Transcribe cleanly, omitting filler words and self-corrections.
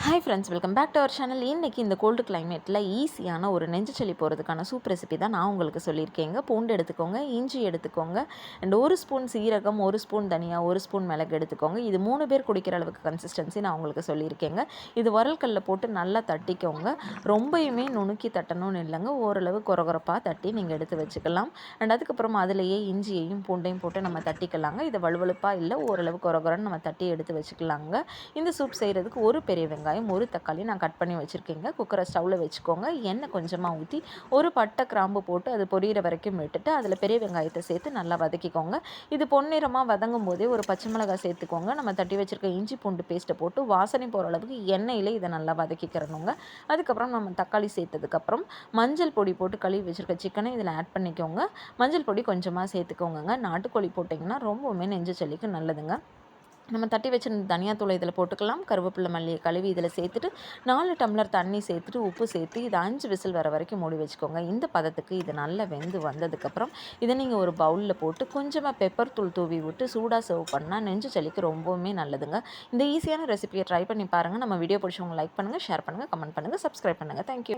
Hi friends, welcome back to our channel. இன்றைக்கி இந்த gold கிளைமேட்டில் ஈஸியான ஒரு நெஞ்சு சளி போகிறதுக்கான சூப் ரெசிபி தான் நான் உங்களுக்கு சொல்லியிருக்கேங்க. பூண்டு எடுத்துக்கோங்க, இஞ்சி எடுத்துக்கோங்க, அண்ட் 1 ஸ்பூன் சீரகம், 1 ஸ்பூன் தனியா, 1 ஸ்பூன் மிளகு எடுத்துக்கோங்க. இது 3 பேர் குடிக்கிற அளவுக்கு கன்சிஸ்டன்சி நான் உங்களுக்கு சொல்லியிருக்கேங்க. இது வரல்கல்ல போட்டு நல்லா தட்டிக்கோங்க. ரொம்பயுமே நுணுக்கி தட்டணும்னு இல்லைங்க, ஓரளவு கொரகொரப்பாக தட்டி நீங்கள் எடுத்து வச்சுக்கலாம். அண்ட் அதுக்கப்புறமா அதிலேயே இஞ்சியையும் பூண்டையும் போட்டு நம்ம தட்டிக்கலாங்க. இது வலுவலுப்பாக இல்லை, ஓரளவு கொரகொரன்னு நம்ம தட்டி எடுத்து வச்சுக்கலாங்க. இந்த சூப் செய்கிறதுக்கு ஒரு பெரிய வெங்காயம், ஒரு தக்காளி நான் கட் பண்ணி வச்சுருக்கேங்க. குக்கரை ஸ்டவ்வில் வச்சுக்கோங்க. எண்ணெய் கொஞ்சமாக ஊற்றி ஒரு பட்டை கிராம்பு போட்டு அது பொரியிற வரைக்கும் விட்டுட்டு அதில் பெரிய வெங்காயத்தை சேர்த்து நல்லா வதக்கிக்கோங்க. இது பொன்னிறமாக வதங்கும் போதே ஒரு பச்சை மிளகாய் சேர்த்துக்கோங்க. நம்ம தட்டி வச்சுருக்க இஞ்சி பூண்டு பேஸ்ட்டை போட்டு வாசனை போகிற அளவுக்கு எண்ணெயிலே இதை நல்லா வதக்கிக்கிறணுங்க. அதுக்கப்புறம் நம்ம தக்காளி சேர்த்ததுக்கப்புறம் மஞ்சள் பொடி போட்டு கழுவி வச்சுருக்க சிக்கனை இதில் ஆட் பண்ணிக்கோங்க. மஞ்சள் பொடி கொஞ்சமாக சேர்த்துக்கோங்க. நாட்டுக்கோழி போட்டிங்கன்னா ரொம்பவுமே நெஞ்சு சளிக்கு நல்லதுங்க. நம்ம தட்டி வச்சிருந்த தனியாத்தூளை இதில் போட்டுக்கலாம். கருவேப்பிலை மல்லியை கழுவி இதில் சேர்த்துட்டு 4 டம்ளர் தண்ணி சேர்த்துட்டு உப்பு சேர்த்து இதை 5 விசில் வர வரைக்கும் மூடி வச்சுக்கோங்க. இந்த பதத்துக்கு இது நல்லா வெந்து வந்ததுக்கப்புறம் இதை நீங்கள் ஒரு பவுலில் போட்டு கொஞ்சமாக பெப்பர் தூள் தூவி விட்டு சூடாக சர்வ் பண்ணால் நெஞ்சு சளிக்கு ரொம்பவுமே நல்லதுங்க. இந்த ஈஸியான ரெசிபியை ட்ரை பண்ணி பாருங்கள். நம்ம வீடியோ பிடிச்சவங்க லைக் பண்ணுங்கள், ஷேர் பண்ணுங்கள், கமெண்ட் பண்ணுங்கள், சப்ஸ்கிரைப் பண்ணுங்கள். தேங்க்யூ.